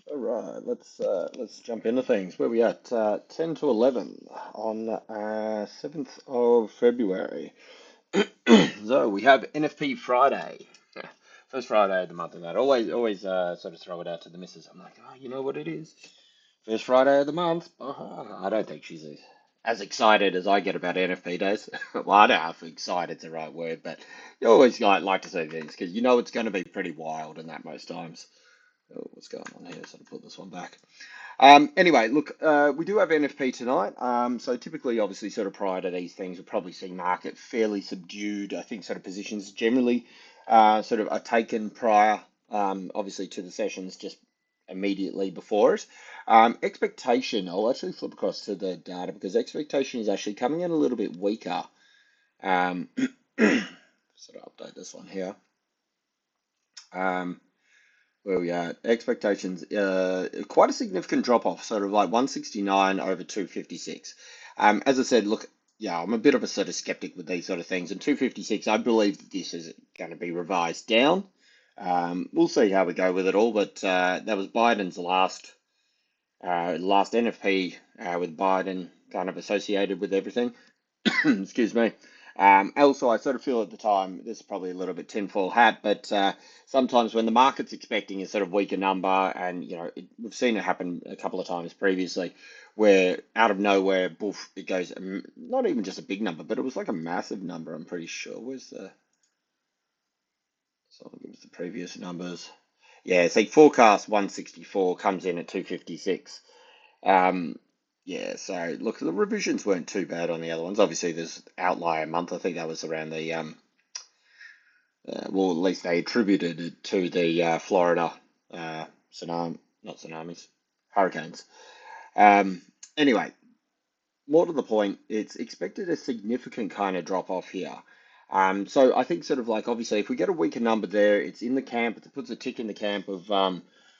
All right, let's jump into things. Where we at? 10 to 11 on 7th of February. So we have NFP Friday. First Friday of the month and that. Always sort of throw it out to the missus. I'm like, oh, you know what it is? First Friday of the month. I don't think she's as excited as I get about NFP days. Well, I don't know if excited's the right word, but you always like to see things because you know it's going to be pretty wild in that most times. Oh, what's going on here? So to put this one back. Anyway, look, we do have NFP tonight. So typically, obviously, sort of prior to these things, we'll probably see market fairly subdued. I think sort of positions generally sort of are taken prior, obviously, to the sessions just immediately before it. Expectation, I'll actually flip across to the data because expectation is actually coming in a little bit weaker. Um, sort of update this one here. Um, Where we are, expectations, quite a significant drop off, sort of like 169 over 256. As I said, look, yeah, I'm a bit of a sort of skeptic with these sort of things. And 256, I believe that this is going to be revised down. We'll see how we go with it all, but that was Biden's last NFP with Biden kind of associated with everything. Excuse me. Also, I sort of feel at the time, this is probably a little bit tinfoil hat, but sometimes when the market's expecting a sort of weaker number, and we've seen it happen a couple of times previously, where out of nowhere, boof, it goes, not even just a big number, but it was like a massive number, I'm pretty sure. Someone give us the previous numbers. Yeah, see, forecast 164 comes in at 256. Um, yeah, so look, the revisions weren't too bad on the other ones. Obviously, there's outlier month. I think that was around the well, at least they attributed it to the Florida tsunami, not tsunamis, hurricanes. Um, anyway, more to the point, it's expected a significant kind of drop off here. So I think sort of like obviously if we get a weaker number there, it's in the camp, it puts a tick in the camp of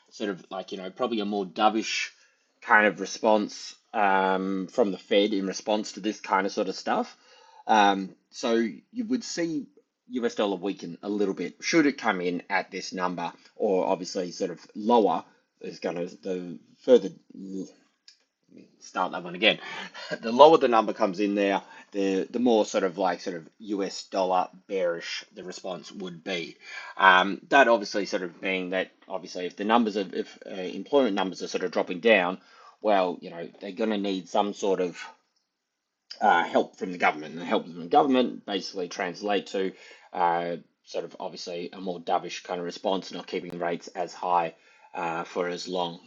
sort of like, probably a more dovish kind of response from the Fed in response to this kind of sort of stuff. So you would see US dollar weaken a little bit. Should it come in at this number or obviously sort of lower, is going to the further start that one again. The lower the number comes in there, the more sort of US dollar bearish the response would be. That obviously sort of being that obviously if the numbers of if employment numbers are sort of dropping down, well, they're going to need some sort of help from the government, and help from the government basically translate to sort of obviously a more dovish kind of response, not keeping rates as high for as long.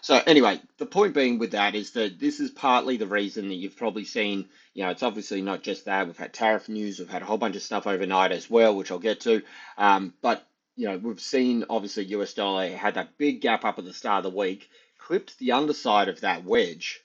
So anyway, the point being with that is that this is partly the reason that you've probably seen, it's obviously not just that. We've had tariff news, we've had a whole bunch of stuff overnight as well, which I'll get to. But we've seen obviously US dollar had that big gap up at the start of the week, clipped the underside of that wedge,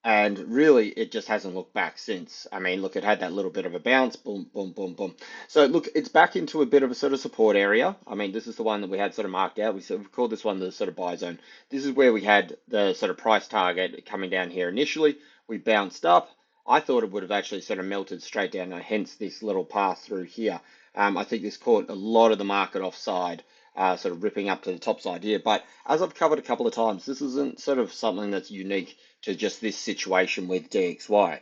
and really, it just hasn't looked back since. I mean, look, it had that little bit of a bounce, boom, boom, boom, boom. So, look, it's back into a bit of a sort of support area. I mean, this is the one that we had sort of marked out. We sort of called this one the sort of buy zone. This is where we had the sort of price target coming down here initially. We bounced up. I thought it would have actually sort of melted straight down, hence this little pass through here. I think this caught a lot of the market offside. Sort of ripping up to the top side here. But as I've covered a couple of times, this isn't sort of something that's unique to just this situation with DXY.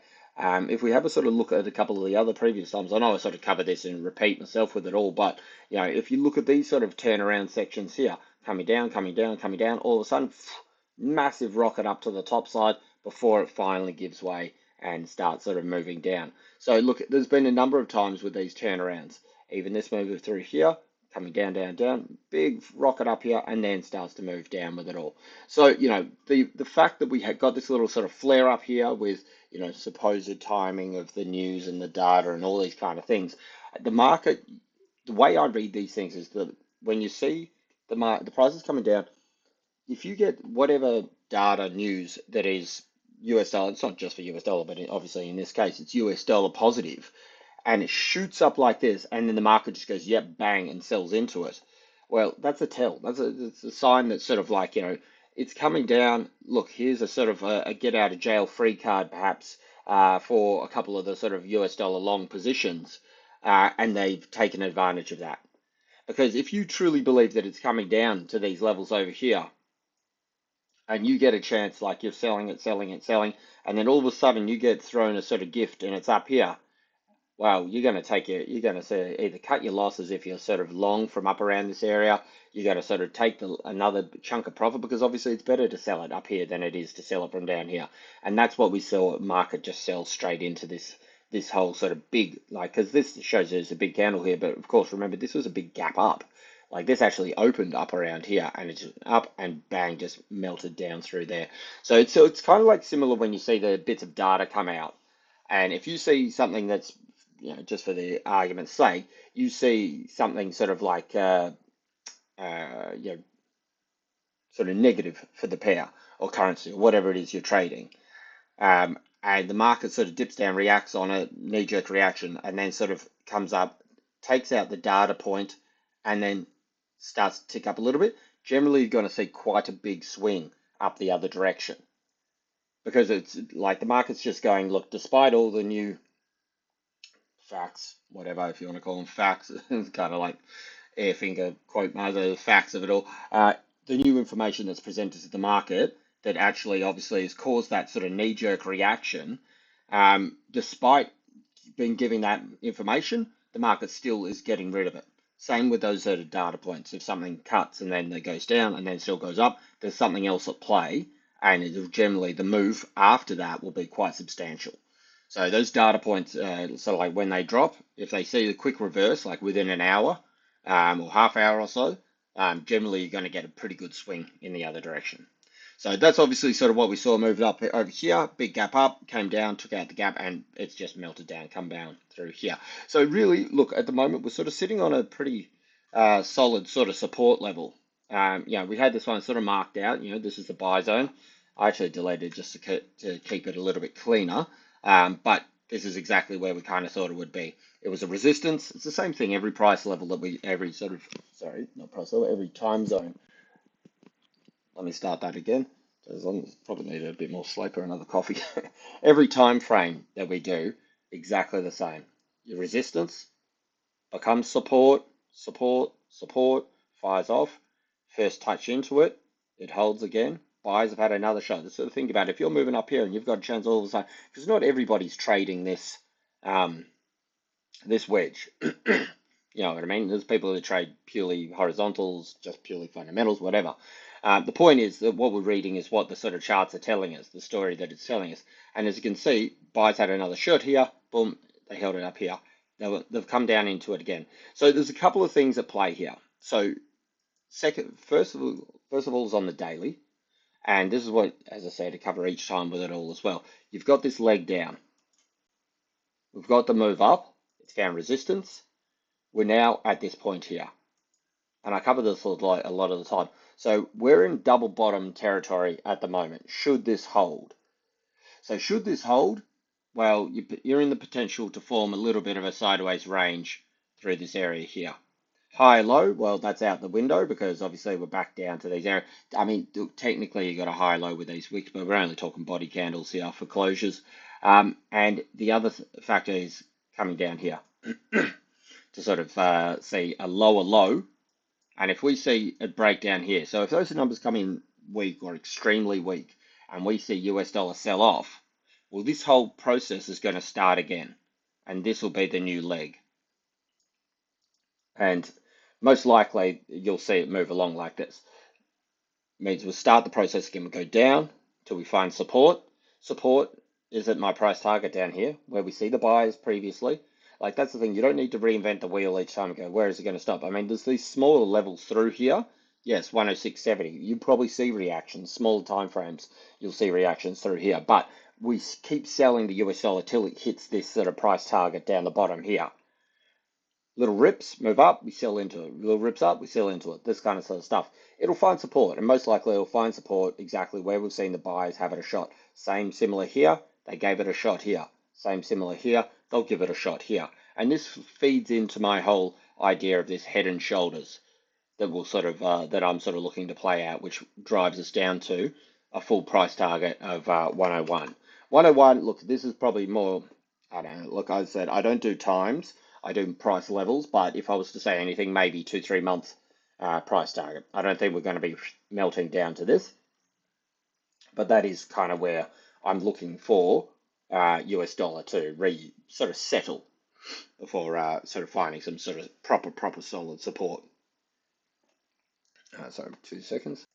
If we have a sort of look at a couple of the other previous times, I know I sort of covered this and repeat myself with it all, but if you look at these sort of turnaround sections here, coming down, coming down, coming down, all of a sudden, massive rocket up to the top side before it finally gives way and starts sort of moving down. So look, there's been a number of times with these turnarounds, even this move through here, coming down, down, down, big rocket up here, and then starts to move down with it all. So, the fact that we had got this little sort of flare up here with, supposed timing of the news and the data and all these kind of things, the market, the way I read these things is that when you see the prices coming down, if you get whatever data news that is US dollar, it's not just for US dollar, but obviously in this case it's US dollar positive, and it shoots up like this, and then the market just goes, yep, bang, and sells into it. Well, that's a tell. It's a sign that sort of like, it's coming down. Look, here's a sort of a get out of jail free card, perhaps, for a couple of the sort of US dollar long positions, and they've taken advantage of that. Because if you truly believe that it's coming down to these levels over here, and you get a chance, like you're selling it, selling it, selling, and then all of a sudden you get thrown a sort of gift and it's up here, well, you're going to sort of either cut your losses if you're sort of long from up around this area. You're going to sort of take another chunk of profit because obviously it's better to sell it up here than it is to sell it from down here. And that's what we saw market just sell straight into this whole sort of big, like, because this shows there's a big candle here, but of course, remember, this was a big gap up. Like this actually opened up around here and it's up and bang, just melted down through there. So it's kind of like similar when you see the bits of data come out. And if you see something that's, just for the argument's sake, you see something sort of like, sort of negative for the pair or currency or whatever it is you're trading, and the market sort of dips down, reacts on it, knee-jerk reaction, and then sort of comes up, takes out the data point, and then starts to tick up a little bit, generally you're going to see quite a big swing up the other direction because it's like the market's just going, look, despite all the new facts, whatever, if you want to call them facts, it's kind of like Airfinger quote marks, the facts of it all. The new information that's presented to the market that actually obviously has caused that sort of knee-jerk reaction, despite being given that information, the market still is getting rid of it. Same with those sort of data points. If something cuts and then it goes down and then still goes up, there's something else at play, and generally the move after that will be quite substantial. So those data points, sort of like when they drop, if they see the quick reverse, like within an hour or half hour or so, generally you're going to get a pretty good swing in the other direction. So that's obviously sort of what we saw moved up over here, big gap up, came down, took out the gap, and it's just melted down, come down through here. So really, look, at the moment, we're sort of sitting on a pretty solid sort of support level. We had this one sort of marked out, this is the buy zone. I actually deleted just to keep it a little bit cleaner, but this is exactly where we kind of thought it would be. It was a resistance. It's the same thing, every price level every sort of, sorry, not price level, every time zone. Let me start that again. As long as probably need a bit more sleep or another coffee. Every time frame that we do, exactly the same. Your resistance becomes support, support, support, fires off. First touch into it, it holds again. Buyers have had another shot. So think about it. If you're moving up here and you've got a chance all of a sudden, because not everybody's trading this wedge. You know what I mean? There's people that trade purely horizontals, just purely fundamentals, whatever. The point is that what we're reading is what the sort of charts are telling us, the story that it's telling us. And as you can see, buyers had another shot here, boom, they held it up here. They've come down into it again. So there's a couple of things at play here. So first of all is on the daily. And this is what, as I say, to cover each time with it all as well. You've got this leg down. We've got the move up. It's found resistance. We're now at this point here. And I cover this a lot of the time. So we're in double bottom territory at the moment. Should this hold? So should this hold? Well, you're in the potential to form a little bit of a sideways range through this area here. High, low, well, that's out the window because obviously we're back down to these areas. I mean, technically you got a high, low with these wicks, but we're only talking body candles here for closures. And the other factor is coming down here to sort of see a lower low. And if we see a breakdown here, so if those numbers come in weak or extremely weak, and we see US dollar sell off, well, this whole process is going to start again. And this will be the new leg. And most likely, you'll see it move along like this. It means we'll start the process again. We'll go down till we find support. Support is at my price target down here, where we see the buys previously. Like, that's the thing. You don't need to reinvent the wheel each time and go, where is it going to stop? I mean, there's these smaller levels through here. Yes, 106.70. You probably see reactions, smaller time frames. You'll see reactions through here. But we keep selling the US dollar till it hits this sort of price target down the bottom here. Little rips, move up, we sell into it. Little rips up, we sell into it. This kind of sort of stuff. It'll find support, and most likely it'll find support exactly where we've seen the buyers have it a shot. Same similar here, they gave it a shot here. Same similar here, they'll give it a shot here. And this feeds into my whole idea of this head and shoulders that will sort of that I'm sort of looking to play out, which drives us down to a full price target of 101. 101, look, this is probably more, I don't know, look, I said I don't do times. I do price levels, but if I was to say anything, maybe 2, 3 month price target. I don't think we're going to be melting down to this, but that is kind of where I'm looking for US dollar to sort of settle before sort of finding some sort of proper solid support. Sorry, 2 seconds.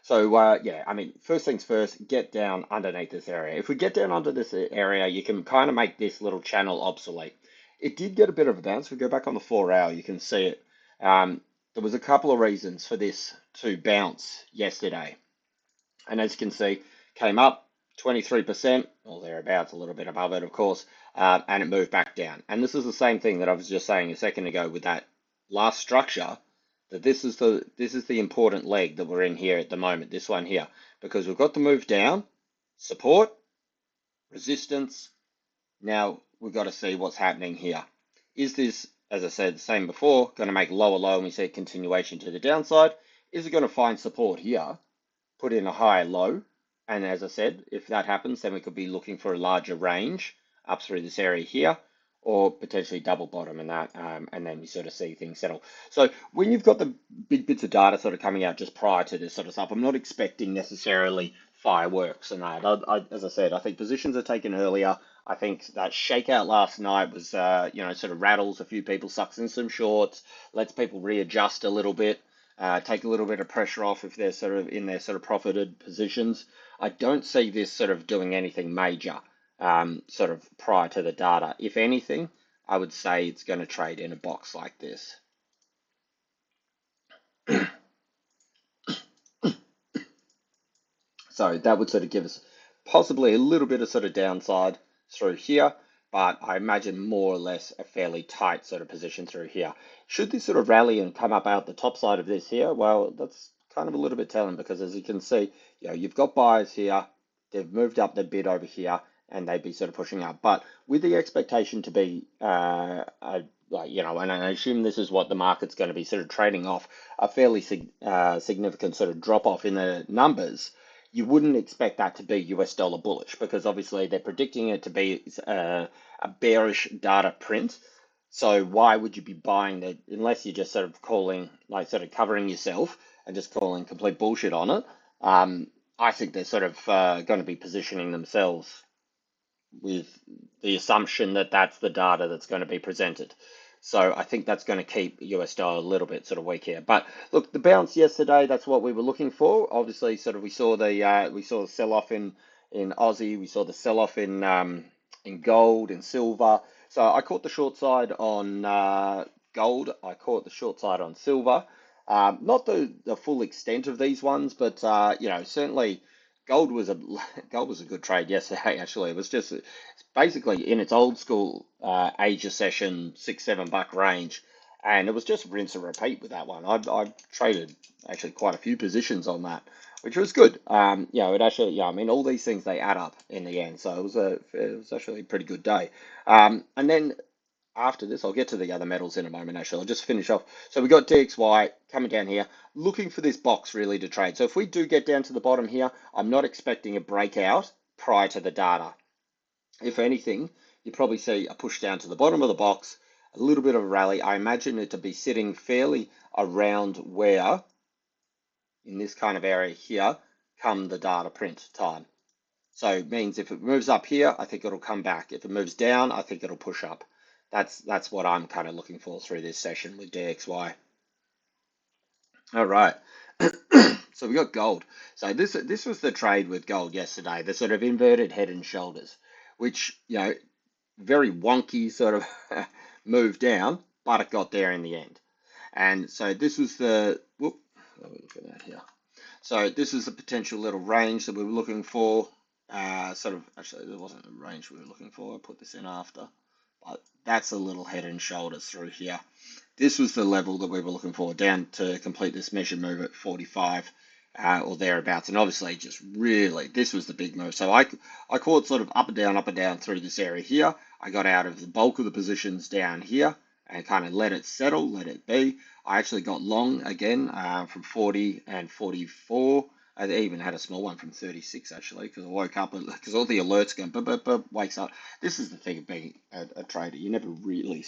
So yeah, I mean, first things first, get down underneath this area. If we get down under this area, you can kind of make this little channel obsolete. It did get a bit of a bounce. If we go back on the 4 hour, you can see it. There was a couple of reasons for this to bounce yesterday. And as you can see, came up 23%, or thereabouts, a little bit above it, of course, and it moved back down. And this is the same thing that I was just saying a second ago with that last structure, that this is the important leg that we're in here at the moment, this one here, because we've got the move down, support, resistance. Now we've got to see what's happening here. Is this, as I said, same before, going to make lower low and we see a continuation to the downside? Is it going to find support here, put in a higher low, and as I said, if that happens, then we could be looking for a larger range up through this area here, or potentially double bottom in that, and then we sort of see things settle. So when you've got the big bits of data sort of coming out just prior to this sort of stuff, I'm not expecting necessarily fireworks and that. As I said, I think positions are taken earlier. I think that shakeout last night was, sort of rattles a few people, sucks in some shorts, lets people readjust a little bit. Take a little bit of pressure off if they're sort of in their sort of profited positions. I don't see this sort of doing anything major sort of prior to the data. If anything, I would say it's going to trade in a box like this. So that would sort of give us possibly a little bit of sort of downside through here, but I imagine more or less a fairly tight sort of position through here. Should this sort of rally and come up out the top side of this here, well, that's kind of a little bit telling because as you can see, you've got buyers here, they've moved up the bid over here, and they'd be sort of pushing up. But with the expectation to be, and I assume this is what the market's going to be sort of trading off, a fairly significant sort of drop off in the numbers, you wouldn't expect that to be US dollar bullish because obviously they're predicting it to be a bearish data print. So why would you be buying that unless you're just sort of calling, like sort of covering yourself and just calling complete bullshit on it? I think they're sort of going to be positioning themselves with the assumption that that's the data that's going to be presented. So I think that's going to keep US dollar a little bit sort of weak here. But look, the bounce yesterday, that's what we were looking for. Obviously, sort of we saw the sell off in Aussie, we saw the sell off in gold and silver. So I caught the short side on gold. I caught the short side on silver. Not the full extent of these ones, but certainly gold was a gold was a good trade yesterday. Actually, it was just basically in its old school Asia session $6-7 range, and it was just rinse and repeat with that one. I traded actually quite a few positions on that, which was good. It actually, I mean, all these things they add up in the end, so it was actually a pretty good day. And then after this, I'll get to the other metals in a moment, actually. I'll just finish off. So we got DXY coming down here, looking for this box really to trade. So if we do get down to the bottom here, I'm not expecting a breakout prior to the data. If anything, you probably see a push down to the bottom of the box, a little bit of a rally. I imagine it to be sitting fairly around where, in this kind of area here, come the data print time. So it means if it moves up here, I think it'll come back. If it moves down, I think it'll push up. That's what I'm kind of looking for through this session with DXY. All right. So we got gold. So this was the trade with gold yesterday, the sort of inverted head and shoulders, which, very wonky sort of move down, but it got there in the end. And so this was look at that here. So this is the potential little range that we were looking for. Actually, there wasn't a range we were looking for. I put this in after, but that's a little head and shoulders through here. This was the level that we were looking for down to complete this measure move at 45 or thereabouts. And obviously, just really, this was the big move. So I caught sort of up and down through this area here. I got out of the bulk of the positions down here and kind of let it settle, let it be. I actually got long again from 40 and 44 I even had a small one from 36 actually, because I woke up because all the alerts going, wakes up. This is the thing of being a trader. You never really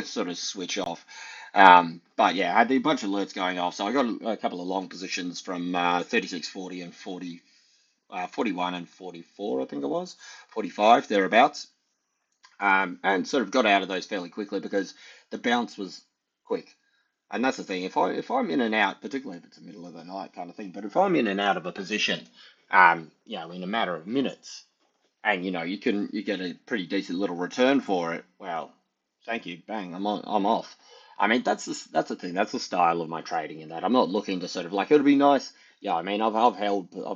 sort of switch off. But yeah, I had a bunch of alerts going off. So I got a couple of long positions from 36, 40, and 41 and 44, I think it was, 45, thereabouts. And sort of got out of those fairly quickly because the bounce was quick. And that's the thing. If I'm in and out, particularly if it's the middle of the night kind of thing, but if I'm in and out of a position, in a matter of minutes, and you get a pretty decent little return for it. Well, thank you, bang, I'm off. I mean, that's the thing. That's the style of my trading in that I'm not looking to sort of like it'll be nice. Yeah, I mean, I've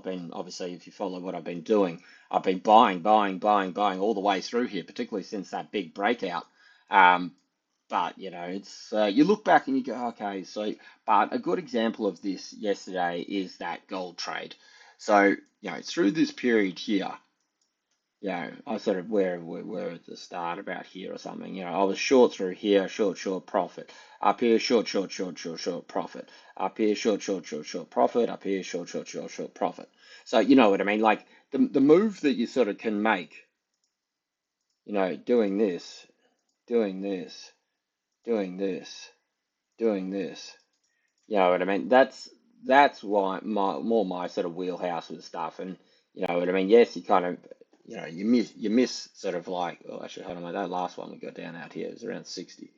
been obviously if you follow what I've been doing, I've been buying all the way through here, particularly since that big breakout. Um, but it's you look back and you go, okay, so. But a good example of this yesterday is that gold trade. So through this period here, I sort of where at the start about here or something. I was short through here, short profit. Up here, short profit. Up here, short profit. Up here, short profit. So you know what I mean? Like the move that you sort of can make, doing this, doing this, doing this, doing this. You know what I mean? That's why more my sort of wheelhouse with stuff. And you know what I mean? Yes, you kind of you miss sort of like, oh, actually hold on, mate, that last one we got down out here is around 60,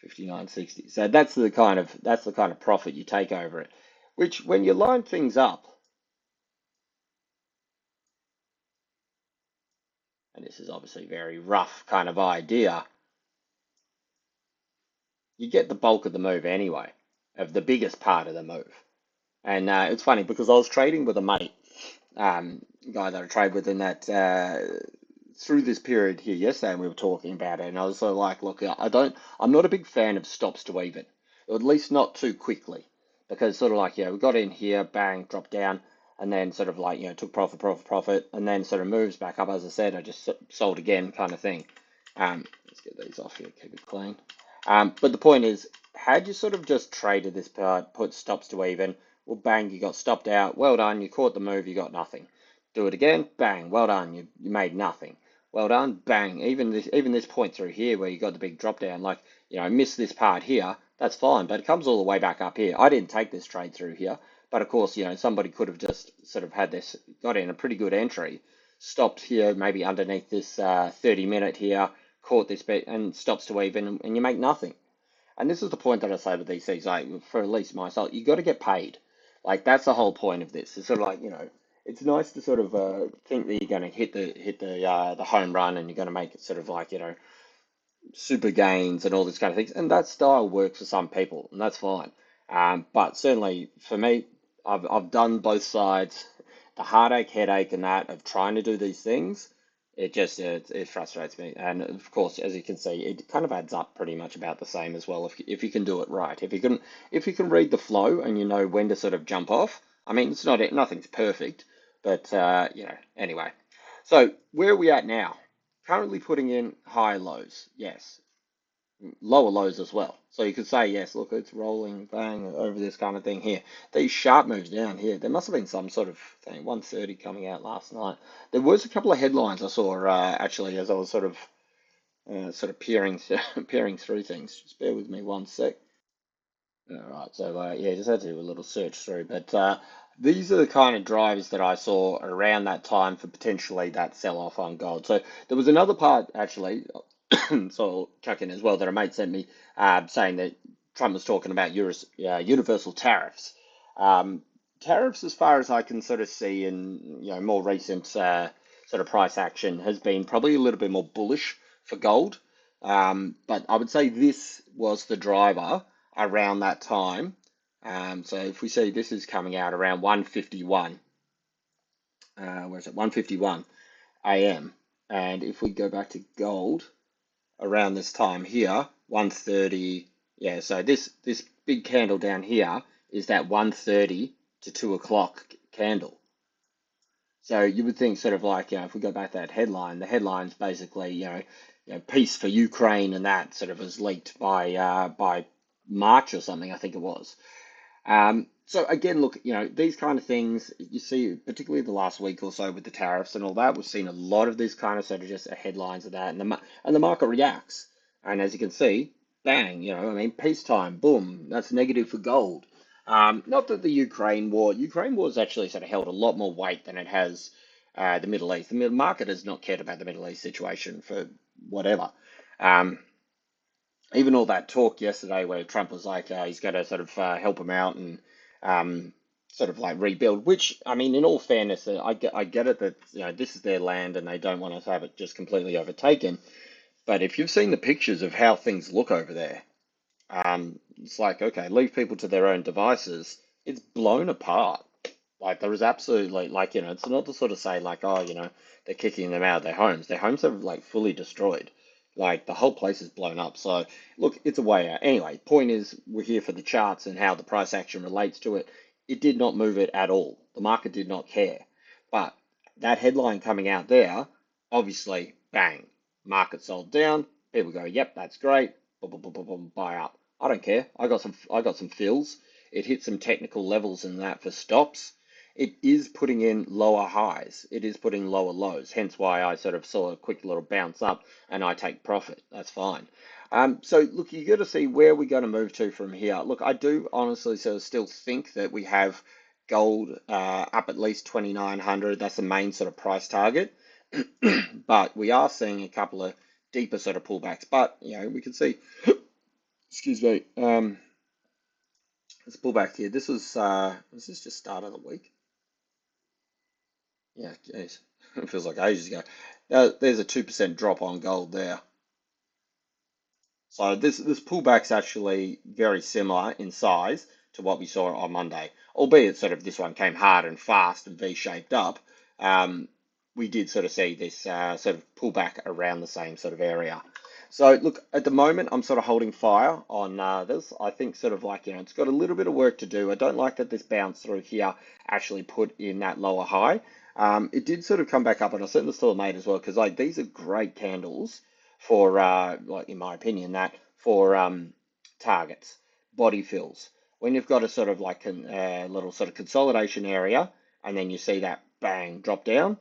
59, 60. So that's the kind of profit you take over it. Which when you line things up, and this is obviously a very rough kind of idea, you get the bulk of the move anyway, of the biggest part of the move. And it's funny because I was trading with a mate, guy that I trade with, in that through this period here yesterday, and we were talking about it, and I was sort of like, look, I'm not a big fan of stops to even, or at least not too quickly, because sort of like, we got in here, bang, dropped down, and then sort of like, took profit, and then sort of moves back up. As I said, I just sold again, kind of thing. Let's get these off here, keep it clean. But the point is, had you sort of just traded this part, put stops to even, well, bang, you got stopped out. Well done, you caught the move, you got nothing. Do it again, bang, well done, you made nothing. Well done, bang. Even this point through here where you got the big drop down, like, I missed this part here, that's fine, but it comes all the way back up here. I didn't take this trade through here, but of course, somebody could have just sort of had this, got in a pretty good entry, stopped here, maybe underneath this 30-minute here, caught this bit, and stops to even, and you make nothing. And this is the point that I say with these things, like for at least myself, you got to get paid. Like that's the whole point of this. It's sort of like, it's nice to sort of think that you're going to hit the home run and you're going to make it sort of like, super gains and all this kind of things. And that style works for some people, and that's fine. But certainly for me, I've done both sides. The heartache, headache, and that of trying to do these things, it frustrates me. And of course, as you can see, it kind of adds up pretty much about the same as well. If you can do it right, if you can read the flow and you know when to sort of jump off. I mean, nothing's perfect, but anyway. So where are we at now? Currently putting in high lows, yes, lower lows as well. So you could say, yes, look, it's rolling, bang, over this kind of thing here. These sharp moves down here, there must have been some sort of thing, 130 coming out last night. There was a couple of headlines I saw actually as I was sort of peering peering through things. Just bear with me one sec. All right, so just had to do a little search through, but these are the kind of drivers that I saw around that time for potentially that sell-off on gold. So there was another part actually, so I'll chuck in as well that a mate sent me saying that Trump was talking about universal tariffs. Tariffs, as far as I can sort of see in more recent sort of price action, has been probably a little bit more bullish for gold. But I would say this was the driver around that time. So if we see this is coming out around 1:51, where is it? 1:51 a.m. And if we go back to gold around this time here, 1:30, yeah. So this big candle down here is that 1:30 to 2 o'clock candle. So you would think sort of like, if we go back to that headline, the headline's basically, peace for Ukraine, and that sort of was leaked by March or something, I think it was. So again, look, these kind of things you see, particularly the last week or so with the tariffs and all that, we've seen a lot of these kind of sort of just headlines of that, and the market reacts. And as you can see, bang, I mean, peacetime, boom, that's negative for gold. Not that the Ukraine war has actually sort of held a lot more weight than it has the Middle East. The market has not cared about the Middle East situation for whatever. Um, Even all that talk yesterday where Trump was like, he's going to sort of help him out and um, sort of like rebuild, which, I mean, in all fairness, I get it that, this is their land and they don't want to have it just completely overtaken. But if you've seen the pictures of how things look over there, it's like, okay, leave people to their own devices. It's blown apart. Like there is absolutely like, it's not to sort of say like, oh, they're kicking them out of their homes. Their homes are like fully destroyed. Like the whole place is blown up. So look, it's a way out. Anyway, point is we're here for the charts and how the price action relates to it. It did not move it at all. The market did not care. But that headline coming out there, obviously, bang, market sold down. People go, yep, that's great. Boom, boom, boom, boom, boom, buy up. I don't care. I got some fills. It hit some technical levels in that for stops. It is putting in lower highs. It is putting lower lows. Hence why I sort of saw a quick little bounce up and I take profit. That's fine. So look, you got to see where we're going to move to from here. Look, I do honestly sort of still think that we have gold up at least 2,900. That's the main sort of price target. But we are seeing a couple of deeper sort of pullbacks. But we can see. Excuse me. Let's pull back here. Was this just start of the week? Yeah, geez. It feels like ages ago. There's a 2% drop on gold there. So this pullback's actually very similar in size to what we saw on Monday, albeit sort of this one came hard and fast and V-shaped up. Um, we did sort of see this sort of pullback around the same sort of area. So look, at the moment, I'm sort of holding fire on this. I think sort of like, it's got a little bit of work to do. I don't like that this bounce through here actually put in that lower high. It did sort of come back up, and I certainly still made as well, because like these are great candles for, like in my opinion, that for targets, body fills. When you've got a sort of like a little sort of consolidation area, and then you see that bang drop down,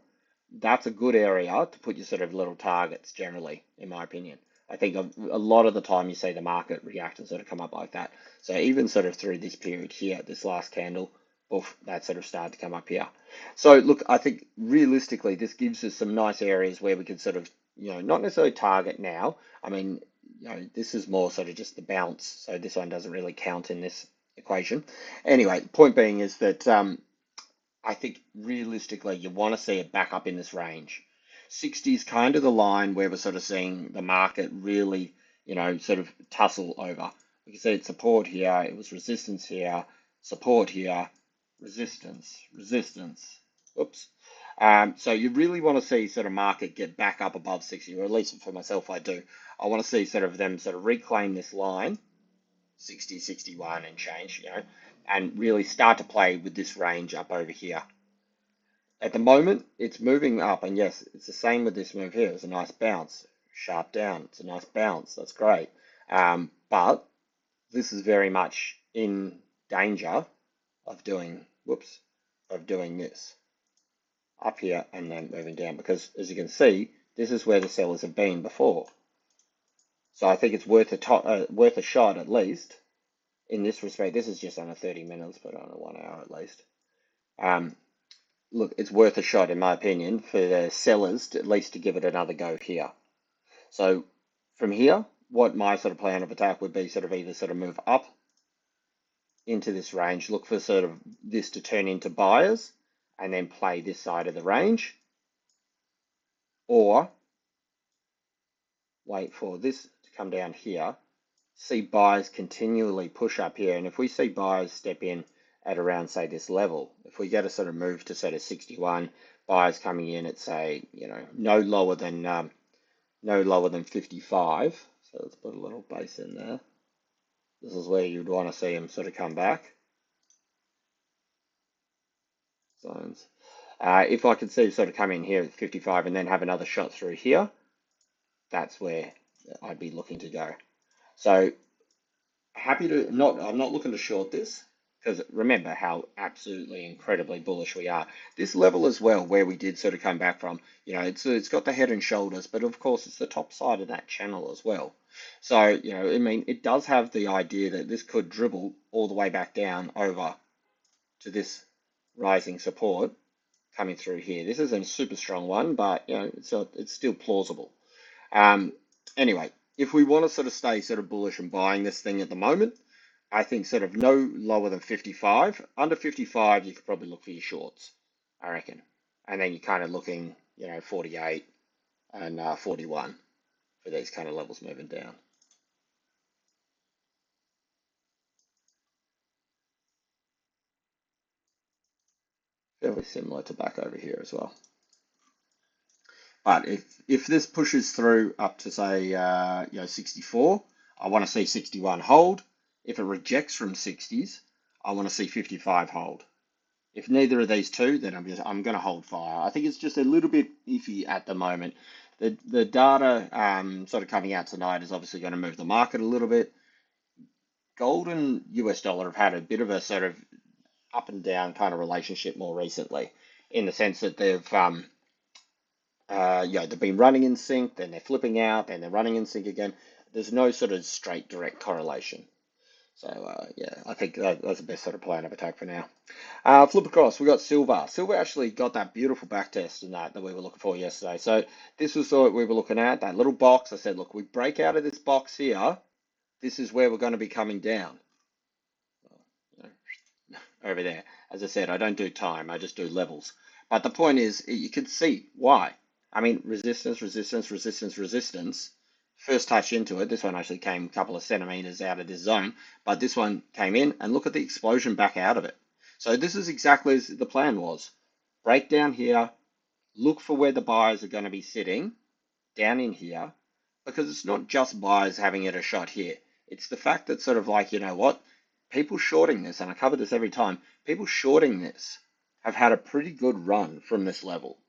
that's a good area to put your sort of little targets generally, in my opinion. I think a lot of the time you see the market react and sort of come up like that. So even sort of through this period here, this last candle, oof, that sort of started to come up here. So look, I think realistically, this gives us some nice areas where we can sort of, not necessarily target now. I mean, this is more sort of just the bounce. So this one doesn't really count in this equation. Anyway, the point being is that I think realistically, you want to see it back up in this range. 60 is kind of the line where we're sort of seeing the market really, sort of tussle over. We can see it's support here, it was resistance here, support here, resistance, resistance. Oops. So you really want to see sort of market get back up above 60, or at least for myself, I do. I want to see sort of them sort of reclaim this line, 60, 61 and change, and really start to play with this range up over here. At the moment, it's moving up, and yes, it's the same with this move here. It's a nice bounce, sharp down. It's a nice bounce. That's great. But this is very much in danger of doing, whoops, of doing this up here and then moving down, because as you can see, this is where the sellers have been before. So I think it's worth a shot at least in this respect. This is just under 30 minutes, but on a 1 hour at least. Look, it's worth a shot in my opinion for the sellers to, at least to give it another go here. So from here, what my sort of plan of attack would be sort of either sort of move up into this range, look for sort of this to turn into buyers and then play this side of the range, or wait for this to come down here, see buyers continually push up here. And if we see buyers step in at around, say, this level, if we get a sort of move to sort of 61, buyers coming in at, say, no lower than 55. So let's put a little base in there. This is where you'd want to see them sort of come back. Zones. If I could see sort of come in here at 55 and then have another shot through here, that's where I'd be looking to go. So happy to I'm not looking to short this, because remember how absolutely incredibly bullish we are. This level as well, where we did sort of come back from, it's got the head and shoulders, but of course it's the top side of that channel as well. So, I mean, it does have the idea that this could dribble all the way back down over to this rising support coming through here. This isn't a super strong one, but it's still plausible. Um, anyway, if we want to sort of stay sort of bullish and buying this thing at the moment, I think sort of no lower than 55. Under 55, you could probably look for your shorts, I reckon. And then you're kind of looking, 48 and 41 for these kind of levels moving down. Fairly similar to back over here as well. But if this pushes through up to say 64, I want to see 61 hold. If it rejects from 60s, I want to see 55 hold. If neither of these two, then I'm going to hold fire. I think it's just a little bit iffy at the moment. The data sort of coming out tonight is obviously going to move the market a little bit. Gold and US dollar have had a bit of a sort of up and down kind of relationship more recently, in the sense that they've been running in sync, then they're flipping out, then they're running in sync again. There's no sort of straight direct correlation. So I think that's the best sort of plan of attack for now. Flip across, we got silver. Silver actually got that beautiful back test in that we were looking for yesterday. So this was what we were looking at, that little box. I said, look, we break out of this box here. This is where we're going to be coming down. Over there. As I said, I don't do time, I just do levels. But the point is, you can see why. I mean, resistance, resistance, resistance, resistance. First touch into it, this one actually came a couple of centimeters out of this zone, but this one came in and look at the explosion back out of it. So this is exactly as the plan was. Break down here, look for where the buyers are going to be sitting, down in here, because it's not just buyers having it a shot here. It's the fact that sort of like, you know what, people shorting this, and I cover this every time, people shorting this have had a pretty good run from this level.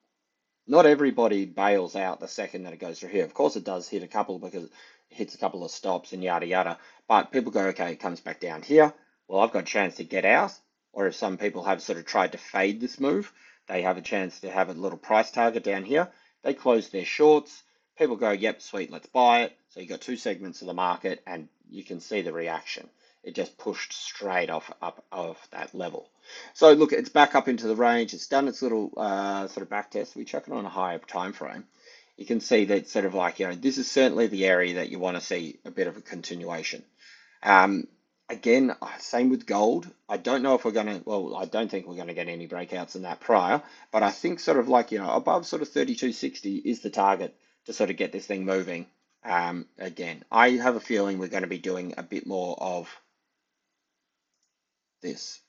Not everybody bails out the second that it goes through here. Of course, it does hit a couple because it hits a couple of stops and yada yada. But people go, okay, it comes back down here. Well, I've got a chance to get out. Or if some people have sort of tried to fade this move, they have a chance to have a little price target down here. They close their shorts. People go, yep, sweet, let's buy it. So you've got two segments of the market and you can see the reaction. It just pushed straight up of that level. So look, it's back up into the range. It's done its little sort of back test. We chuck it on a higher time frame. You can see that sort of like, this is certainly the area that you want to see a bit of a continuation. Again, same with gold. I don't know if we're going to, well, I don't think we're going to get any breakouts in that prior, but I think sort of like, above sort of 3260 is the target to sort of get this thing moving. Again, I have a feeling we're going to be doing a bit more of this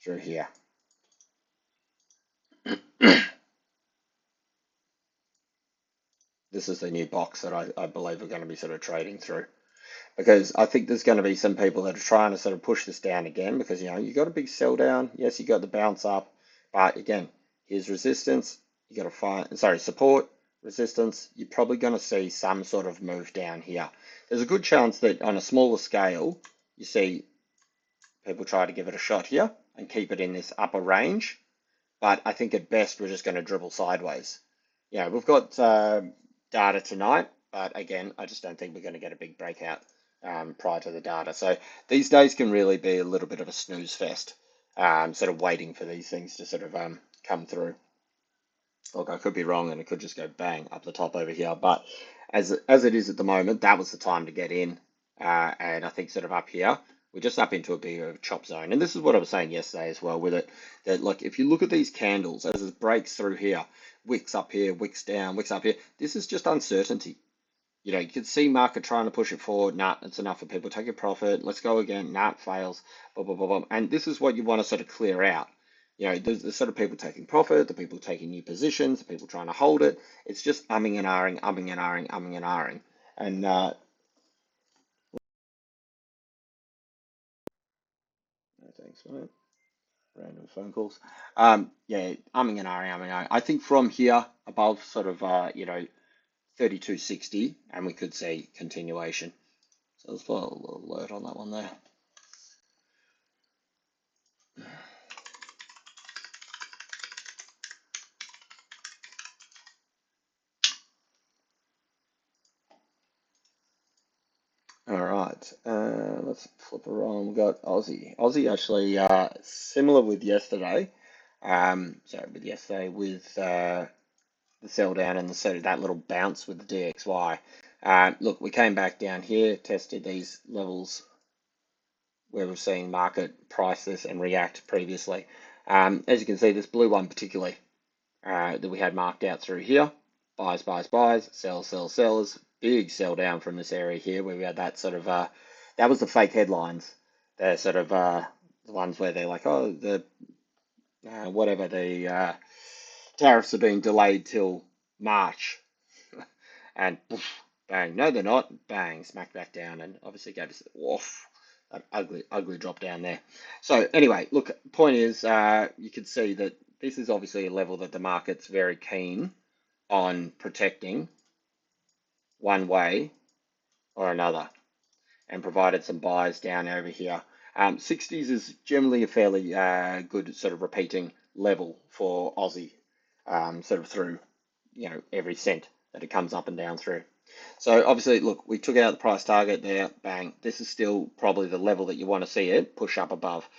through here. This is the new box that I believe we're going to be sort of trading through. Because I think there's going to be some people that are trying to sort of push this down again because, you got a big sell down. Yes, you got the bounce up. But again, here's resistance. You got to find, sorry, support, resistance. You're probably going to see some sort of move down here. There's a good chance that on a smaller scale, you see people try to give it a shot here and keep it in this upper range. But I think at best, we're just going to dribble sideways. We've got data tonight, but again, I just don't think we're going to get a big breakout prior to the data. So these days can really be a little bit of a snooze fest, sort of waiting for these things to sort of come through. Look, I could be wrong and it could just go bang up the top over here, but as it is at the moment, that was the time to get in. And I think sort of up here, we're just up into a bigger chop zone. And this is what I was saying yesterday as well with it, that look, if you look at these candles as it breaks through here, wicks up here, wicks down, wicks up here, this is just uncertainty. You can see market trying to push it forward. Nah, it's enough for people. Take a profit. Let's go again. Nah, it fails. Blah, blah, blah, blah. And this is what you want to sort of clear out. There's the sort of people taking profit, the people taking new positions, the people trying to hold it. It's just umming and ahhing, umming and ahhing, umming and ahhing. And thanks, mate. Random phone calls. Yeah, umming and ahhing, umming and ahhing. I think from here above sort of 3260, and we could see continuation. So there's a little alert on that one there. let's flip around. We've got Aussie. Aussie actually similar with yesterday. With the sell down and the sort of that little bounce with the DXY. Look, we came back down here, tested these levels where we've seen market price this and react previously. As you can see, this blue one particularly that we had marked out through here. Buys, buys, buys, sell, sell, sells. Big sell down from this area here where we had that sort of, that was the fake headlines. They're sort of the ones where they're like, oh, the whatever, the tariffs are being delayed till March. And poof, bang, no, they're not. Bang, smack back down, and obviously gave us woof, an ugly, ugly drop down there. So anyway, look, point is, you can see that this is obviously a level that the market's very keen on protecting one way or another, and provided some buys down over here. 60s is generally a fairly good sort of repeating level for Aussie, sort of through, every cent that it comes up and down through. So obviously, look, we took out the price target there, bang. This is still probably the level that you want to see it push up above.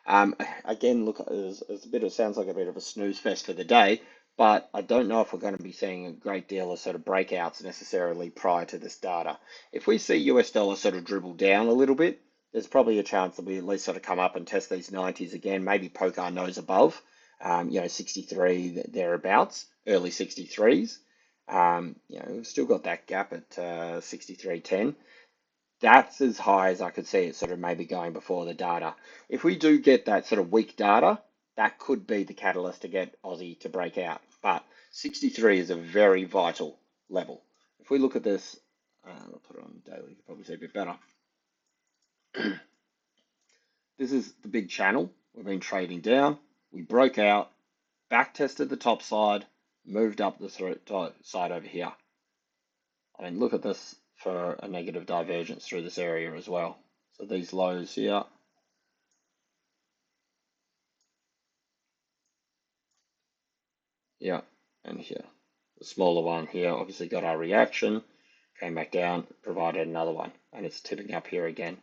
Again, look, it sounds like a bit of a snooze fest for the day, but I don't know if we're going to be seeing a great deal of sort of breakouts necessarily prior to this data. If we see US dollar sort of dribble down a little bit, there's probably a chance that we at least sort of come up and test these 90s again, maybe poke our nose above, 63 thereabouts, early 63s. We've still got that gap at 63.10. That's as high as I could see it sort of maybe going before the data. If we do get that sort of weak data, that could be the catalyst to get Aussie to break out. But 63 is a very vital level. If we look at this, I'll put it on daily, you can probably see a bit better. This is the big channel. We've been trading down. We broke out, back tested the top side, moved up the side over here. I mean, look at this for a negative divergence through this area as well. So these lows here. Yeah, and here. The smaller one here obviously got our reaction, came back down, provided another one, and it's tipping up here again.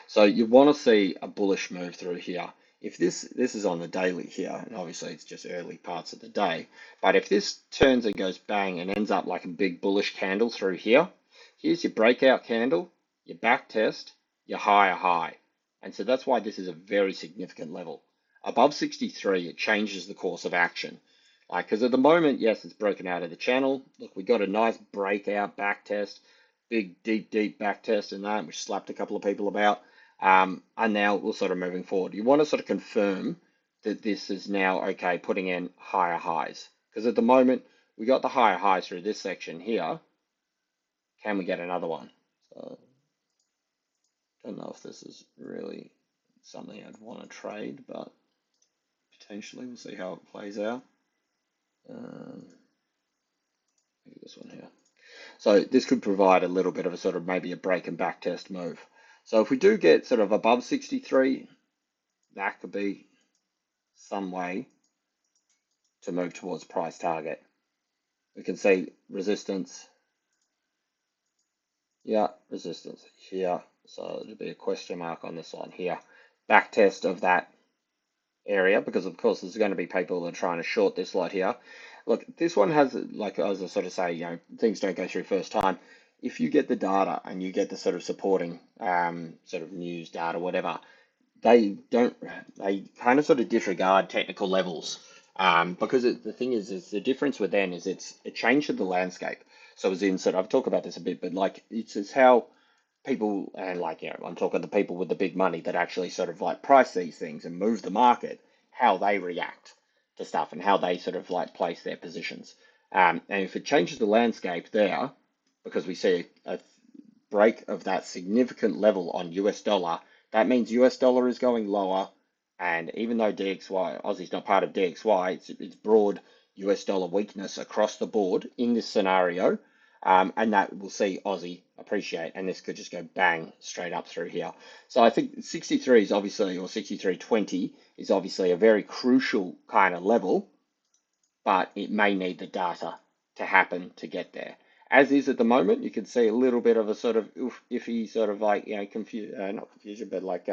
So you want to see a bullish move through here. If this is on the daily here, and obviously it's just early parts of the day, but if this turns and goes bang and ends up like a big bullish candle through here, here's your breakout candle, your back test, your higher high. And so that's why this is a very significant level. Above 63, it changes the course of action. Because at the moment, yes, it's broken out of the channel. Look, we got a nice breakout back test, big, deep, deep back test in that, which slapped a couple of people about. And now we're sort of moving forward. You want to sort of confirm that this is now okay, putting in higher highs. Because at the moment, we got the higher highs through this section here. Can we get another one? So, don't know if this is really something I'd want to trade, but potentially we'll see how it plays out. Maybe this one here. So this could provide a little bit of a sort of maybe a break and back test move. So if we do get sort of above 63, that could be some way to move towards price target. We can see resistance. Yeah, resistance here. So there'll be a question mark on this one here. Back test of that area, because of course there's going to be people that are trying to short this lot here. Look, this one has, like as I sort of say, things don't go through first time. If you get the data and you get the sort of supporting sort of news data, whatever, they kind of sort of disregard technical levels, because the thing is the difference with them is it changes the landscape. So as in sort of, I've talked about this a bit, but like it's how people, and I'm talking the people with the big money that actually sort of like price these things and move the market, how they react to stuff and how they sort of like place their positions. And if it changes the landscape there, because we see a break of that significant level on US dollar, that means US dollar is going lower. And even though DXY, Aussie's not part of DXY, it's broad US dollar weakness across the board in this scenario. And that will see Aussie appreciate, and this could just go bang straight up through here. So I think 63 is obviously, or 63.20 is obviously a very crucial kind of level, but it may need the data to happen to get there. As is at the moment, you can see a little bit of a sort of iffy sort of like, not confusion, but like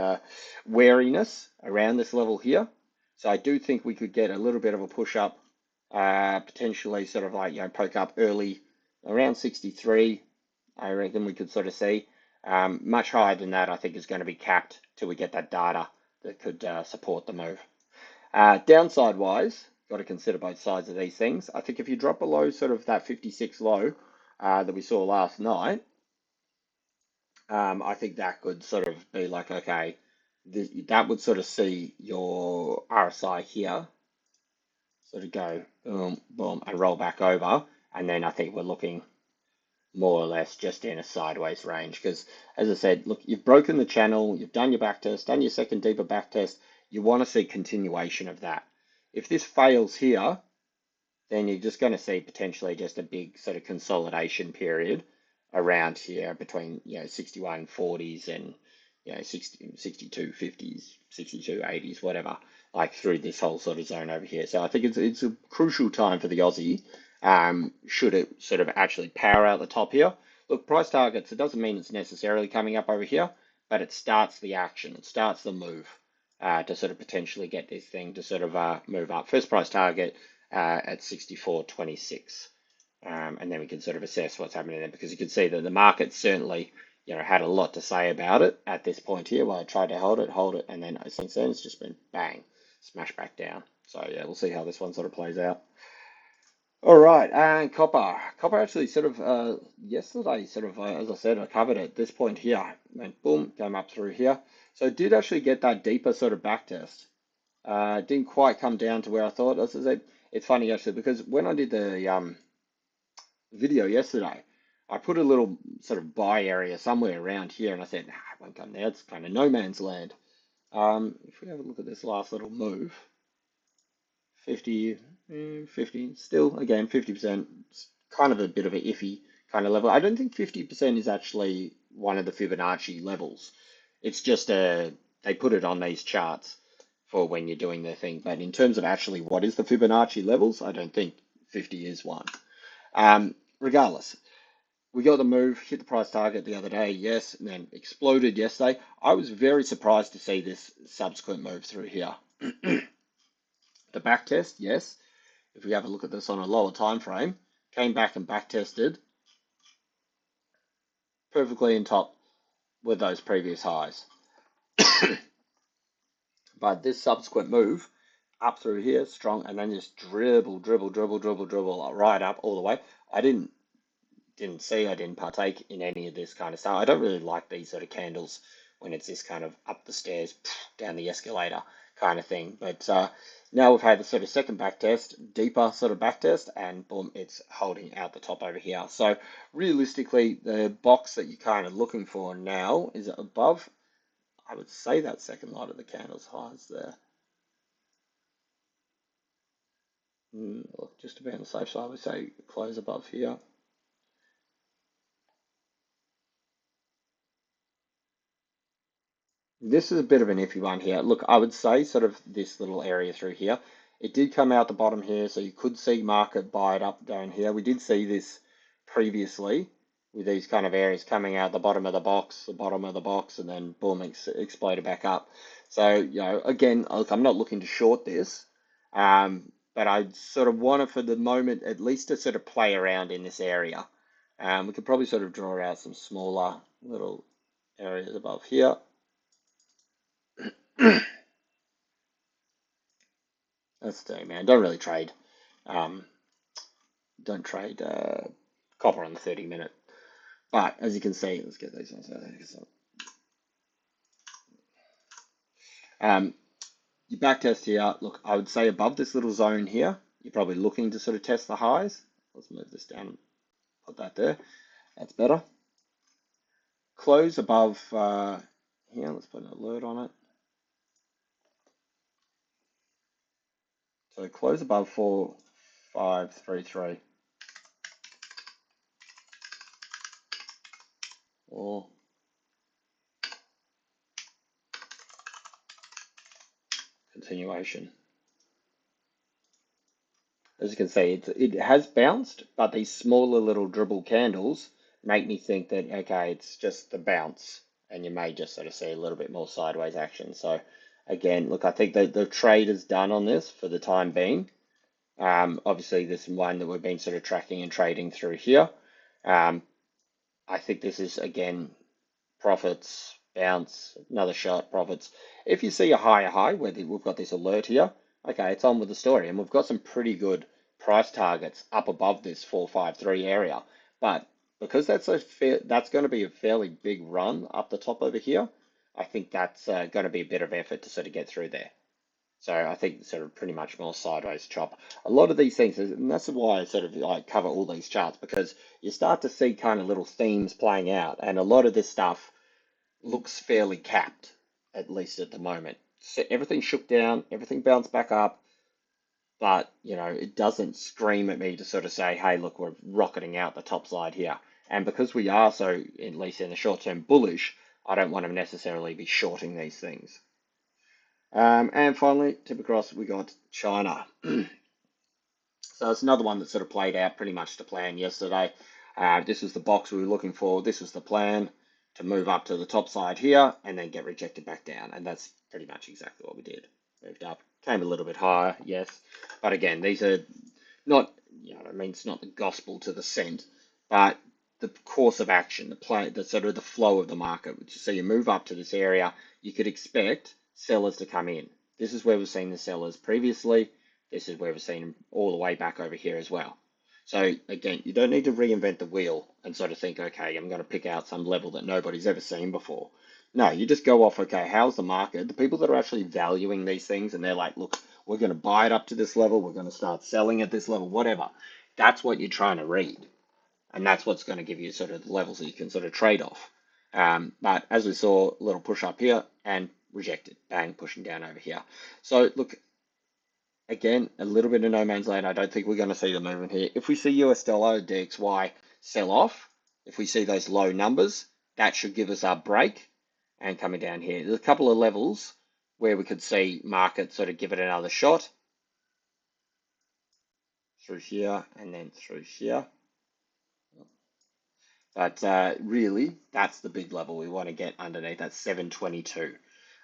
wariness around this level here. So I do think we could get a little bit of a push up, potentially sort of like, poke up early around 63. I reckon we could sort of see. Much higher than that, I think, is going to be capped till we get that data that could support the move. Downside wise, got to consider both sides of these things. I think if you drop below sort of that 56 low that we saw last night, I think that could sort of be like, okay, that would sort of see your RSI here sort of go boom, boom, and roll back over. And then I think we're looking more or less just in a sideways range. Because as I said, look, you've broken the channel, you've done your back test, done your second deeper back test. You want to see continuation of that. If this fails here, then you're just going to see potentially just a big sort of consolidation period around here between 61.40s and 62.50s, 62.80s, whatever, like through this whole sort of zone over here. So I think it's a crucial time for the Aussie. Should it sort of actually power out the top here? Look, price targets, it doesn't mean it's necessarily coming up over here, but it starts the action, it starts the move to sort of potentially get this thing to sort of move up. First price target at 64.26. And then we can sort of assess what's happening there, because you can see that the market certainly, had a lot to say about it at this point here. While I tried to hold it, and then since then it's just been bang, smash back down. So yeah, we'll see how this one sort of plays out. All right, and copper. Copper actually sort of yesterday, sort of as I said, I covered it at this point here. Went boom, came up through here. So it did actually get that deeper sort of back test. Didn't quite come down to where I thought. It's funny actually, because when I did the video yesterday, I put a little sort of buy area somewhere around here, and I said, nah, it won't come there. It's kind of no man's land. If we have a look at this last little move, 50, 50, still again 50%. It's kind of a bit of an iffy kind of level. I don't think 50% is actually one of the Fibonacci levels. It's just they put it on these charts for when you're doing their thing. But in terms of actually what is the Fibonacci levels, I don't think 50 is one. Regardless, we got the move, hit the price target the other day, yes, and then exploded yesterday. I was very surprised to see this subsequent move through here. The back test, yes. If we have a look at this on a lower time frame, came back and back tested perfectly in top with those previous highs. But this subsequent move up through here, strong, and then just dribble right up all the way. I didn't partake in any of this kind of stuff. I don't really like these sort of candles when it's this kind of up the stairs, down the escalator kind of thing. But now we've had the sort of second back test, deeper sort of back test, and boom, it's holding out the top over here. So realistically, the box that you're kind of looking for now is above, I would say, that second light of the candle's highs there. Just to be on the safe side, I would say close above here. This is a bit of an iffy one here. Look, I would say sort of this little area through here. It did come out the bottom here, so you could see market buy it up down here. We did see this previously with these kind of areas coming out the bottom of the box, and then boom, exploded back up. So, again, look, I'm not looking to short this, but I sort of want to, for the moment, at least to sort of play around in this area. We could probably sort of draw out some smaller little areas above here. That's the thing, man. Don't really trade. Don't trade copper on the 30-minute. But as you can see, let's get these ones out. Your back test here, look, I would say above this little zone here, you're probably looking to sort of test the highs. Let's move this down and put that there. That's better. Close above here. Let's put an alert on it. So close above 4533. Or continuation. as you can see, it has bounced, but these smaller little dribble candles make me think that, okay, it's just the bounce, and you may just sort of see a little bit more sideways action. So again, look, I think that the trade is done on this for the time being. Obviously, this is one that we've been sort of tracking and trading through here. Um, I think this is, again, profits, bounce, another shot, profits. If you see a higher high, where we've got this alert here, okay, it's on with the story. And we've got some pretty good price targets up above this 453 area. But because that's going to be a fairly big run up the top over here, I think that's going to be a bit of effort to sort of get through there. So I think sort of pretty much more sideways chop. A lot of these things, and that's why I sort of like cover all these charts, because you start to see kind of little themes playing out, and a lot of this stuff looks fairly capped, at least at the moment. So everything shook down, everything bounced back up, but it doesn't scream at me to sort of say, hey, look, we're rocketing out the top side here. And because we are so, at least in the short term, bullish, I don't want to necessarily be shorting these things. And finally, tip across, we got China. So it's another one that sort of played out pretty much to plan yesterday. This was the box we were looking for. This was the plan to move up to the top side here and then get rejected back down. And that's pretty much exactly what we did. Moved up, came a little bit higher, yes. But again, these are not, I mean, it's not the gospel to the cent, but the course of action, the play, the sort of the flow of the market. So you move up to this area, you could expect sellers to come in. This is where we've seen the sellers previously. This is where we've seen them all the way back over here as well. So again, you don't need to reinvent the wheel and sort of think, okay, I'm going to pick out some level that nobody's ever seen before. No, you just go off, okay, how's the market? The people that are actually valuing these things and they're like, look, we're going to buy it up to this level, we're going to start selling at this level, whatever. That's what you're trying to read. And that's what's going to give you sort of the levels that you can sort of trade off. But as we saw, a little push up here and rejected, bang, pushing down over here. So look, again, a little bit of no man's land. I don't think we're going to see the movement here. If we see US dollar, DXY sell off, if we see those low numbers, that should give us our break and coming down here. There's a couple of levels where we could see market sort of give it another shot through here and then through here. But really, that's the big level we want to get underneath. That's 722.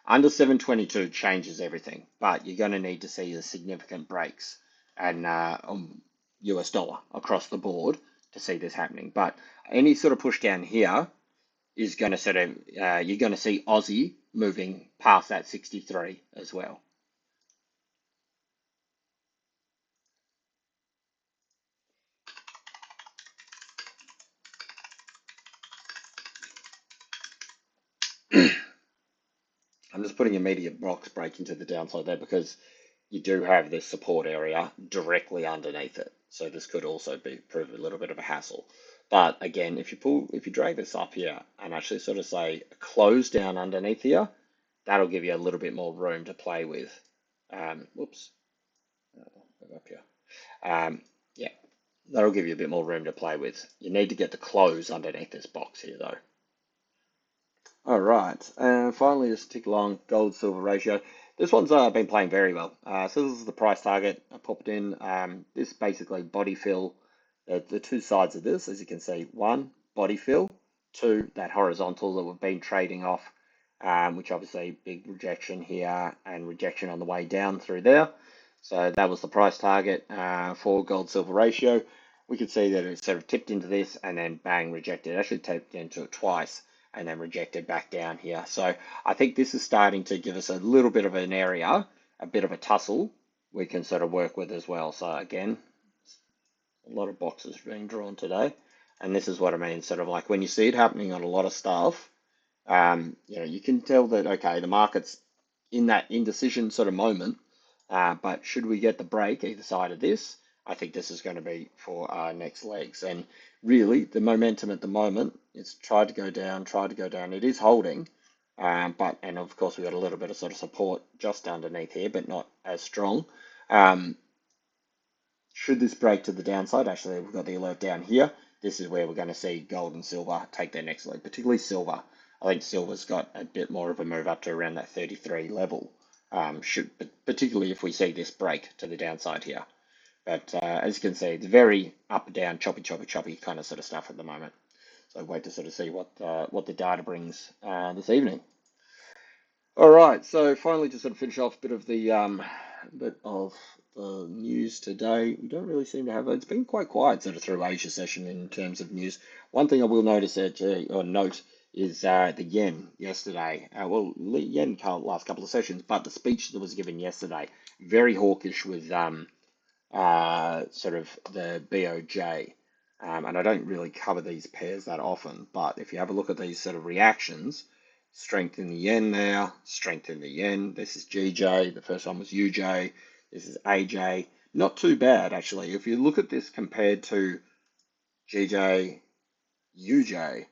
Under 722 changes everything, but you're going to need to see the significant breaks and US dollar across the board to see this happening. But any sort of push down here is going to sort of, you're going to see Aussie moving past that 63 as well. I'm just putting immediate box break into the downside there because you do have this support area directly underneath it. So this could also prove a little bit of a hassle. But again, if you drag this up here and actually sort of say close down underneath here, that'll give you a little bit more room to play with. Whoops, go up here. Yeah, that'll give you a bit more room to play with. You need to get the close underneath this box here though. All right, and finally, just tick along gold silver ratio. This one's been playing very well. So this is the price target I popped in. This basically body fill. The two sides of this, as you can see, one body fill, two that horizontal that we've been trading off, which obviously big rejection here and rejection on the way down through there. So that was the price target for gold silver ratio. We could see that it sort of tipped into this and then bang rejected. It actually tipped into it twice and then rejected back down here. So I think this is starting to give us a little bit of an area, a bit of a tussle we can sort of work with as well. So again, a lot of boxes being drawn today. And this is what I mean, sort of like when you see it happening on a lot of stuff, you can tell that, okay, the market's in that indecision sort of moment, but should we get the break either side of this, I think this is going to be for our next legs. And really, the momentum at the moment, it's tried to go down, It is holding, and of course, we've got a little bit of sort of support just underneath here, but not as strong. Should this break to the downside, actually, we've got the alert down here. This is where we're going to see gold and silver take their next leg, particularly silver. I think silver's got a bit more of a move up to around that 33 level, particularly if we see this break to the downside here. But as you can see, it's very up and down, choppy, choppy, choppy kind of sort of stuff at the moment. So wait to sort of see what the data brings this evening. All right, so finally, to sort of finish off a bit of the news today, we don't really seem to have. It's been quite quiet sort of through Asia session in terms of news. One thing I will notice or note is the yen yesterday. Well, yen can't last couple of sessions, but the speech that was given yesterday, very hawkish with sort of the BOJ. And I don't really cover these pairs that often, but if you have a look at these sort of reactions, strength in the yen there, strength in the yen. This is GJ. The first one was UJ. This is AJ. Not too bad, actually. If you look at this compared to GJ, UJ,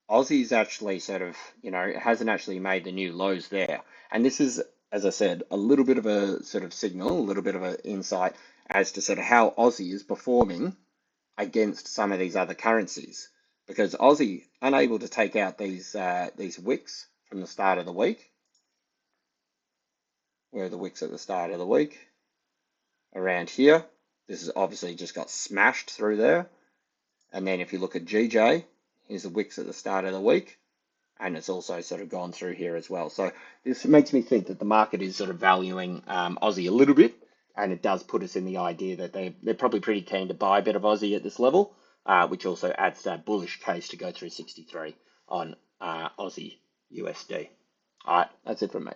Aussie's actually sort of, hasn't actually made the new lows there. And this is, as I said, a little bit of a sort of signal, a little bit of an insight as to sort of how Aussie is performing against some of these other currencies. Because Aussie unable to take out these wicks from the start of the week. Where are the wicks at the start of the week? Around here. This has obviously just got smashed through there. And then if you look at GJ, here's the wicks at the start of the week. And it's also sort of gone through here as well. So this makes me think that the market is sort of valuing Aussie a little bit, and it does put us in the idea that they're probably pretty keen to buy a bit of Aussie at this level, which also adds that bullish case to go through 63 on Aussie USD. All right, that's it from me.